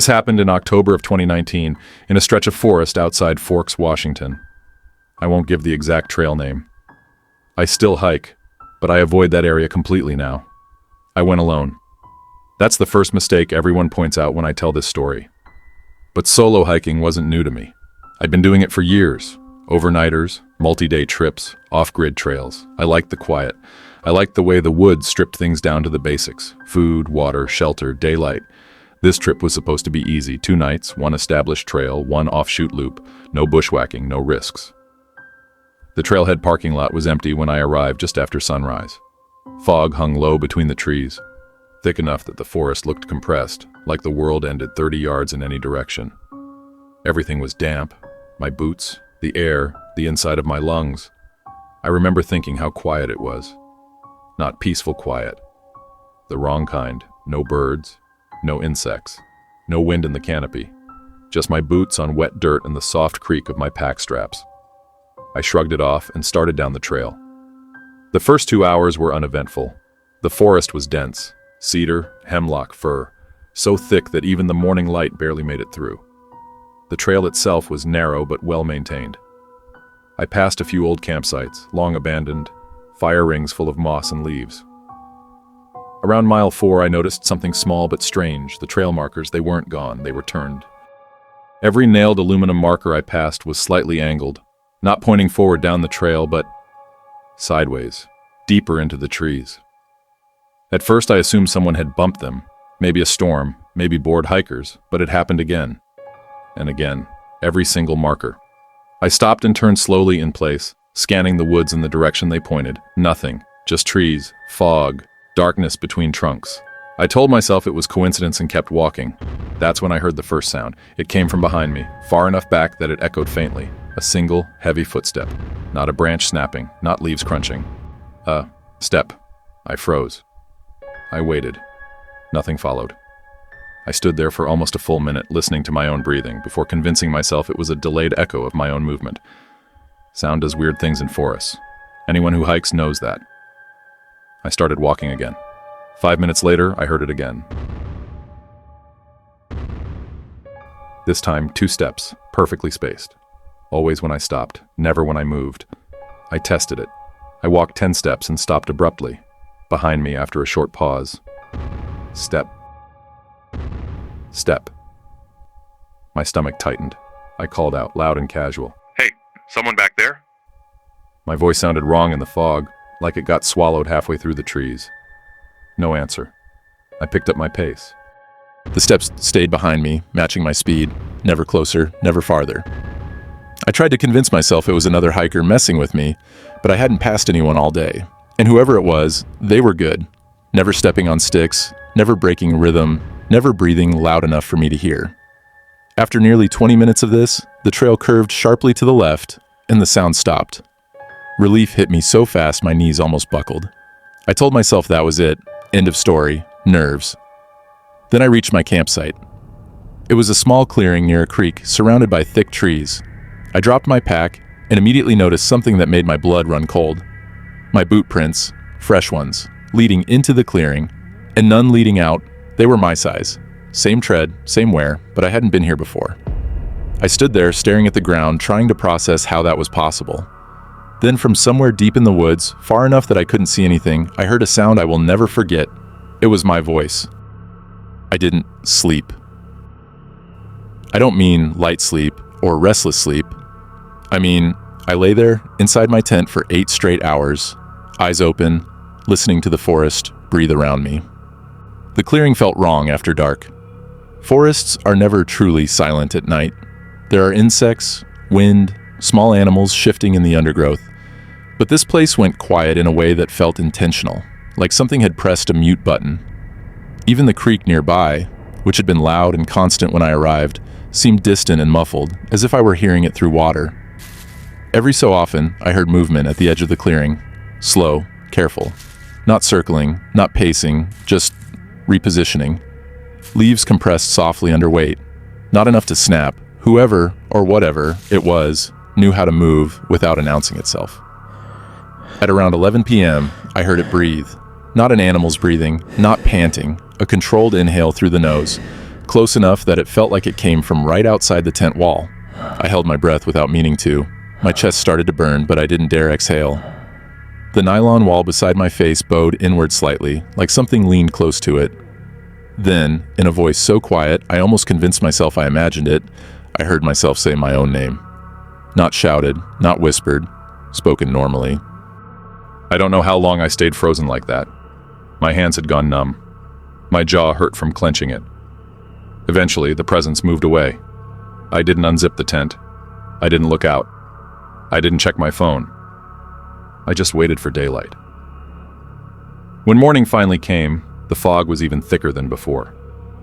This happened in October of 2019 in a stretch of forest outside Forks, Washington. I won't give the exact trail name. I still hike, but I avoid that area completely now. I went alone. That's the first mistake everyone points out when I tell this story. But solo hiking wasn't new to me. I'd been doing it for years. Overnighters, multi-day trips, off-grid trails. I liked the quiet. I liked the way the woods stripped things down to the basics. Food, water, shelter, daylight. This trip was supposed to be easy. 2 nights, 1 established trail, 1 offshoot loop. No bushwhacking, no risks. The trailhead parking lot was empty when I arrived just after sunrise. Fog hung low between the trees, thick enough that the forest looked compressed, like the world ended 30 yards in any direction. Everything was damp. My boots, the air, the inside of my lungs. I remember thinking how quiet it was. Not peaceful quiet. The wrong kind. No birds. No insects. No wind in the canopy. Just my boots on wet dirt and the soft creak of my pack straps. I shrugged it off and started down the trail. The first 2 hours were uneventful. The forest was dense. Cedar, hemlock, fir. So thick that even the morning light barely made it through. The trail itself was narrow but well maintained. I passed a few old campsites, long abandoned, fire rings full of moss and leaves. Around mile 4, I noticed something small but strange. The trail markers, they weren't gone, they were turned. Every nailed aluminum marker I passed was slightly angled, not pointing forward down the trail, but sideways, deeper into the trees. At first I assumed someone had bumped them, maybe a storm, maybe bored hikers, but it happened again. And again, every single marker. I stopped and turned slowly in place, scanning the woods in the direction they pointed. Nothing, just trees, fog, darkness between trunks. I told myself it was coincidence and kept walking. That's when I heard the first sound. It came from behind me, far enough back that it echoed faintly. A single, heavy footstep. Not a branch snapping, not leaves crunching. Step. I froze. I waited. Nothing followed. I stood there for almost a full minute, listening to my own breathing, before convincing myself it was a delayed echo of my own movement. Sound does weird things in forests. Anyone who hikes knows that. I started walking again. 5 minutes later, I heard it again. This time, 2 steps, perfectly spaced. Always when I stopped, never when I moved. I tested it. I walked 10 steps and stopped abruptly. Behind me, after a short pause. Step. Step. My stomach tightened. I called out, loud and casual. Hey, someone back there? My voice sounded wrong in the fog, like it got swallowed halfway through the trees. No answer. I picked up my pace. The steps stayed behind me, matching my speed. Never closer, never farther. I tried to convince myself it was another hiker messing with me, but I hadn't passed anyone all day. And whoever it was, they were good. Never stepping on sticks, never breaking rhythm, never breathing loud enough for me to hear. After nearly 20 minutes of this, the trail curved sharply to the left, and the sound stopped. Relief hit me so fast my knees almost buckled. I told myself that was it. End of story. Nerves. Then I reached my campsite. It was a small clearing near a creek, surrounded by thick trees. I dropped my pack and immediately noticed something that made my blood run cold. My boot prints, fresh ones, leading into the clearing, and none leading out. They were my size. Same tread, same wear, but I hadn't been here before. I stood there staring at the ground, trying to process how that was possible. Then from somewhere deep in the woods, far enough that I couldn't see anything, I heard a sound I will never forget. It was my voice. I didn't sleep. I don't mean light sleep or restless sleep. I mean, I lay there inside my tent for 8 straight hours, eyes open, listening to the forest breathe around me. The clearing felt wrong after dark. Forests are never truly silent at night. There are insects, wind, small animals shifting in the undergrowth. But this place went quiet in a way that felt intentional, like something had pressed a mute button. Even the creek nearby, which had been loud and constant when I arrived, seemed distant and muffled, as if I were hearing it through water. Every so often, I heard movement at the edge of the clearing. Slow, careful. Not circling, not pacing, just repositioning. Leaves compressed softly under weight. Not enough to snap. Whoever, or whatever, it was, knew how to move without announcing itself. At around 11 p.m., I heard it breathe. Not an animal's breathing, not panting, a controlled inhale through the nose, close enough that it felt like it came from right outside the tent wall. I held my breath without meaning to. My chest started to burn, but I didn't dare exhale. The nylon wall beside my face bowed inward slightly, like something leaned close to it. Then, in a voice so quiet I almost convinced myself I imagined it, I heard myself say my own name. Not shouted, not whispered, spoken normally. I don't know how long I stayed frozen like that. My hands had gone numb. My jaw hurt from clenching it. Eventually, the presence moved away. I didn't unzip the tent. I didn't look out. I didn't check my phone. I just waited for daylight. When morning finally came, the fog was even thicker than before.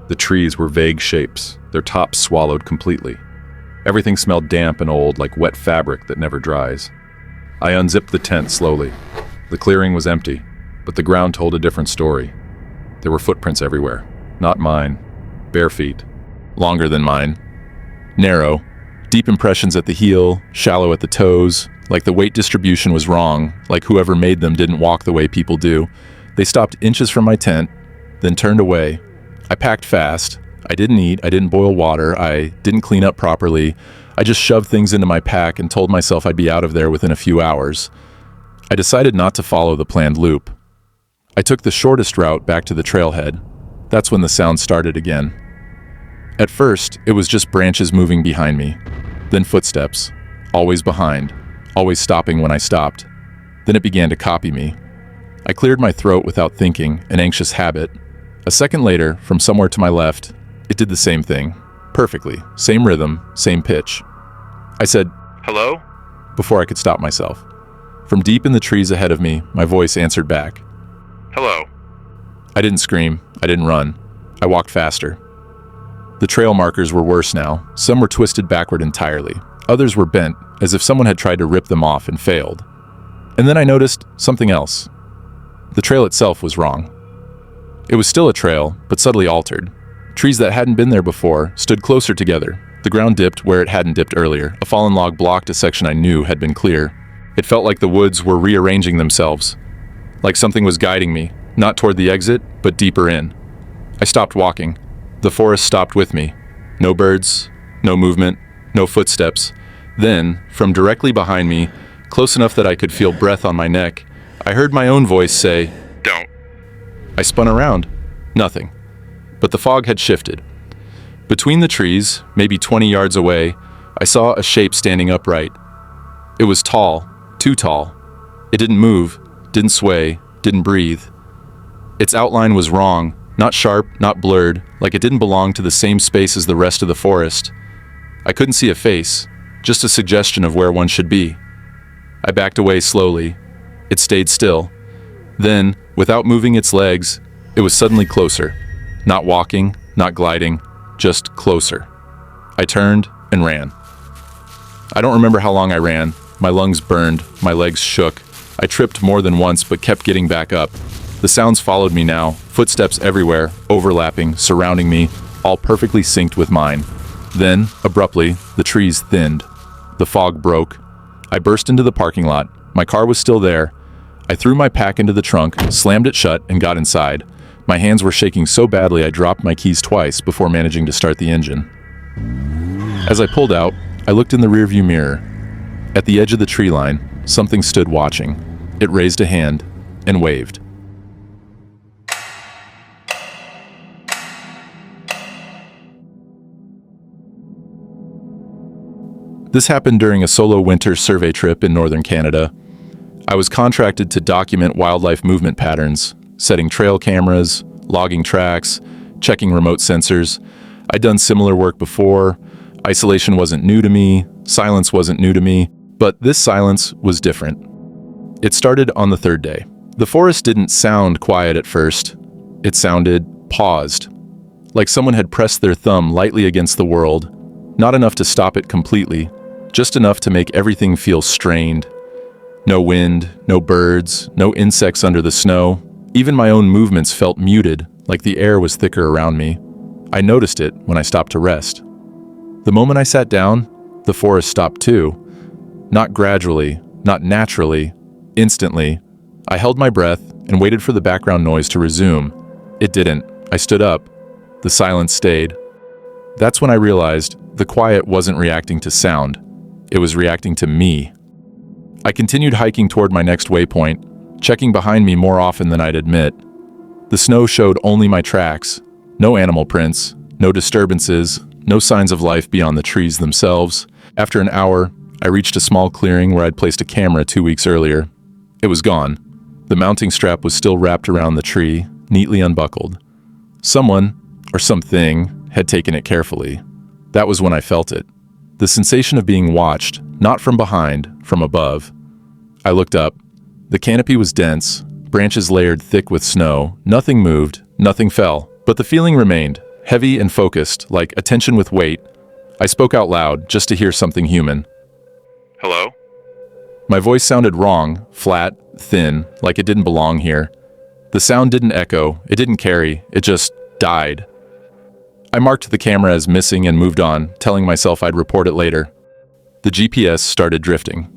The trees were vague shapes, their tops swallowed completely. Everything smelled damp and old, like wet fabric that never dries. I unzipped the tent slowly. The clearing was empty, but the ground told a different story. There were footprints everywhere. Not mine. Bare feet. Longer than mine. Narrow. Deep impressions at the heel, shallow at the toes, like the weight distribution was wrong, like whoever made them didn't walk the way people do. They stopped inches from my tent, then turned away. I packed fast. I didn't eat, I didn't boil water, I didn't clean up properly. I just shoved things into my pack and told myself I'd be out of there within a few hours. I decided not to follow the planned loop. I took the shortest route back to the trailhead. That's when the sound started again. At first, it was just branches moving behind me. Then footsteps. Always behind. Always stopping when I stopped. Then it began to copy me. I cleared my throat without thinking, an anxious habit. A second later, from somewhere to my left, it did the same thing. Perfectly. Same rhythm, same pitch. I said, Hello? before I could stop myself. From deep in the trees ahead of me, my voice answered back. Hello? I didn't scream. I didn't run. I walked faster. The trail markers were worse now. Some were twisted backward entirely. Others were bent, as if someone had tried to rip them off and failed. And then I noticed something else. The trail itself was wrong. It was still a trail, but subtly altered. Trees that hadn't been there before stood closer together. The ground dipped where it hadn't dipped earlier. A fallen log blocked a section I knew had been clear. It felt like the woods were rearranging themselves. Like something was guiding me, not toward the exit, but deeper in. I stopped walking. The forest stopped with me. No birds, no movement, no footsteps. Then, from directly behind me, close enough that I could feel breath on my neck, I heard my own voice say, Don't. I spun around. Nothing. But the fog had shifted. Between the trees, maybe 20 yards away, I saw a shape standing upright. It was tall, too tall. It didn't move, didn't sway, didn't breathe. Its outline was wrong, not sharp, not blurred, like it didn't belong to the same space as the rest of the forest. I couldn't see a face, just a suggestion of where one should be. I backed away slowly. It stayed still. Then, without moving its legs, it was suddenly closer. Not walking, not gliding, just closer. I turned and ran. I don't remember how long I ran. My lungs burned, my legs shook. I tripped more than once but kept getting back up. The sounds followed me now, footsteps everywhere, overlapping, surrounding me, all perfectly synced with mine. Then, abruptly, the trees thinned. The fog broke. I burst into the parking lot. My car was still there. I threw my pack into the trunk, slammed it shut, and got inside. My hands were shaking so badly I dropped my keys twice before managing to start the engine. As I pulled out, I looked in the rearview mirror. At the edge of the tree line, something stood watching. It raised a hand and waved. This happened during a solo winter survey trip in northern Canada. I was contracted to document wildlife movement patterns, setting trail cameras, logging tracks, checking remote sensors. I'd done similar work before. Isolation wasn't new to me, silence wasn't new to me, but this silence was different. It started on the third day. The forest didn't sound quiet at first. It sounded paused, like someone had pressed their thumb lightly against the world, not enough to stop it completely, just enough to make everything feel strained. No wind, no birds, no insects under the snow. Even my own movements felt muted, like the air was thicker around me. I noticed it when I stopped to rest. The moment I sat down, the forest stopped too. Not gradually, not naturally, instantly. I held my breath and waited for the background noise to resume. It didn't. I stood up. The silence stayed. That's when I realized the quiet wasn't reacting to sound. It was reacting to me. I continued hiking toward my next waypoint, checking behind me more often than I'd admit. The snow showed only my tracks. No animal prints, no disturbances, no signs of life beyond the trees themselves. After an hour, I reached a small clearing where I'd placed a camera 2 weeks earlier. It was gone. The mounting strap was still wrapped around the tree, neatly unbuckled. Someone, or something, had taken it carefully. That was when I felt it. The sensation of being watched, not from behind, from above. I looked up. The canopy was dense, branches layered thick with snow. Nothing moved, nothing fell. But the feeling remained, heavy and focused, like attention with weight. I spoke out loud, just to hear something human. Hello? My voice sounded wrong, flat, thin, like it didn't belong here. The sound didn't echo, it didn't carry, it just died. I marked the camera as missing and moved on, telling myself I'd report it later. The GPS started drifting.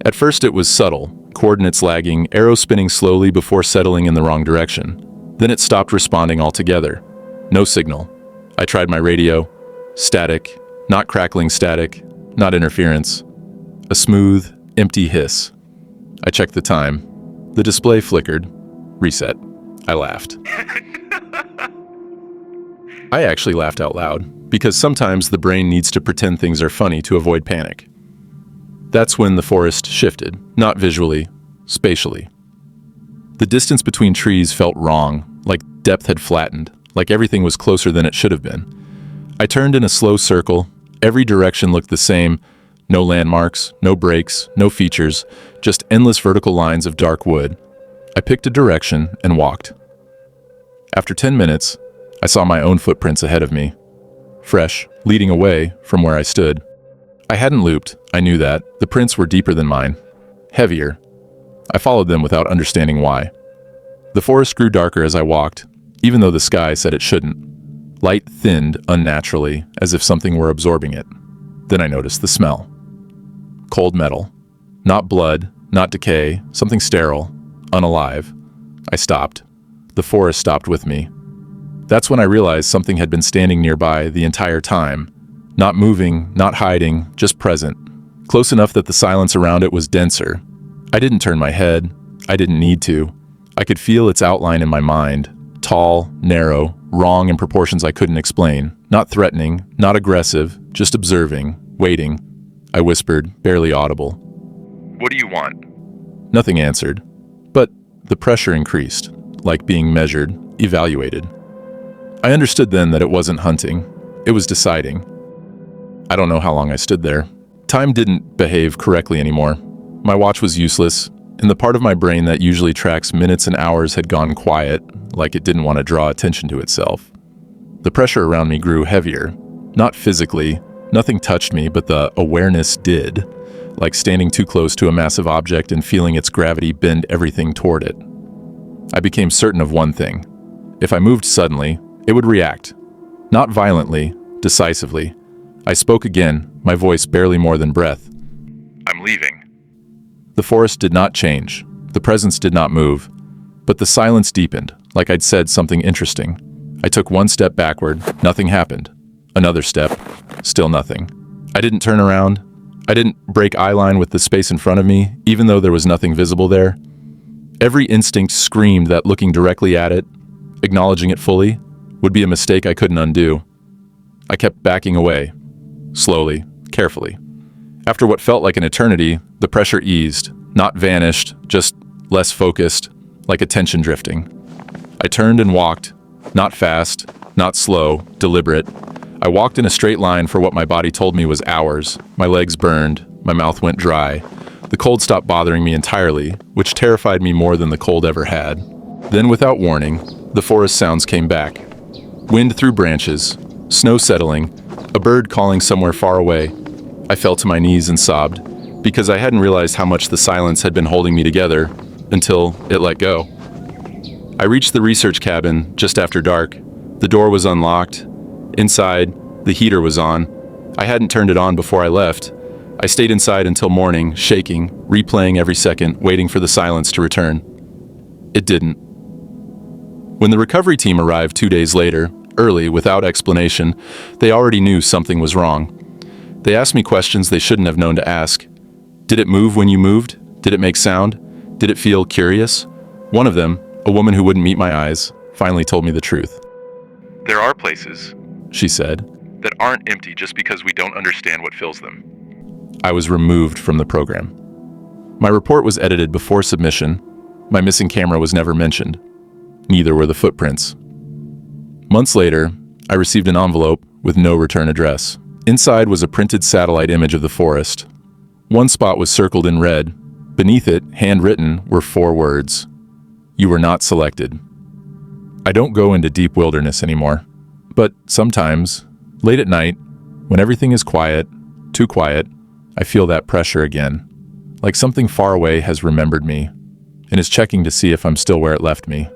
At first it was subtle, coordinates lagging, arrow spinning slowly before settling in the wrong direction. Then it stopped responding altogether. No signal. I tried my radio. Static, not crackling static, not interference. A smooth, empty hiss. I checked the time. The display flickered. Reset. I laughed. I actually laughed out loud, because sometimes the brain needs to pretend things are funny to avoid panic. That's when the forest shifted, not visually, spatially. The distance between trees felt wrong, like depth had flattened, like everything was closer than it should have been. I turned in a slow circle. Every direction looked the same. No landmarks, no breaks, no features, just endless vertical lines of dark wood. I picked a direction and walked. After 10 minutes, I saw my own footprints ahead of me, fresh, leading away from where I stood. I hadn't looped, I knew that. The prints were deeper than mine, heavier. I followed them without understanding why. The forest grew darker as I walked, even though the sky said it shouldn't. Light thinned unnaturally, as if something were absorbing it. Then I noticed the smell. Cold metal. Not blood, not decay, something sterile, unalive. I stopped. The forest stopped with me. That's when I realized something had been standing nearby the entire time. Not moving, not hiding, just present. Close enough that the silence around it was denser. I didn't turn my head. I didn't need to. I could feel its outline in my mind. Tall, narrow, wrong in proportions I couldn't explain. Not threatening, not aggressive, just observing, waiting. I whispered, barely audible. What do you want? Nothing answered. But the pressure increased, like being measured, evaluated. I understood then that it wasn't hunting. It was deciding. I don't know how long I stood there. Time didn't behave correctly anymore. My watch was useless, and the part of my brain that usually tracks minutes and hours had gone quiet, like it didn't want to draw attention to itself. The pressure around me grew heavier. Not physically, nothing touched me, but the awareness did, like standing too close to a massive object and feeling its gravity bend everything toward it. I became certain of one thing. If I moved suddenly, it would react. Not violently, decisively. I spoke again, my voice barely more than breath. I'm leaving. The forest did not change. The presence did not move. But the silence deepened, like I'd said something interesting. I took one step backward, nothing happened. Another step, still nothing. I didn't turn around. I didn't break eye line with the space in front of me, even though there was nothing visible there. Every instinct screamed that looking directly at it, acknowledging it fully, would be a mistake I couldn't undo. I kept backing away, slowly, carefully. After what felt like an eternity, the pressure eased, not vanished, just less focused, like attention drifting. I turned and walked, not fast, not slow, deliberate. I walked in a straight line for what my body told me was hours. My legs burned, my mouth went dry. The cold stopped bothering me entirely, which terrified me more than the cold ever had. Then, without warning, the forest sounds came back. Wind through branches, snow settling, a bird calling somewhere far away. I fell to my knees and sobbed, because I hadn't realized how much the silence had been holding me together until it let go. I reached the research cabin just after dark. The door was unlocked. Inside, the heater was on. I hadn't turned it on before I left. I stayed inside until morning, shaking, replaying every second, waiting for the silence to return. It didn't. When the recovery team arrived 2 days later, Early, without explanation, they already knew something was wrong. They asked me questions they shouldn't have known to ask. Did it move when you moved? Did it make sound? Did it feel curious? One of them, a woman who wouldn't meet my eyes, finally told me the truth. There are places She said. that aren't empty just because we don't understand what fills them. I was removed from the program. My report was edited before submission. My missing camera was never mentioned. Neither were the footprints. Months later, I received an envelope with no return address. Inside was a printed satellite image of the forest. One spot was circled in red. Beneath it, handwritten, were 4 words. You were not selected. I don't go into deep wilderness anymore. But sometimes, late at night, when everything is quiet, too quiet, I feel that pressure again. Like something far away has remembered me and is checking to see if I'm still where it left me.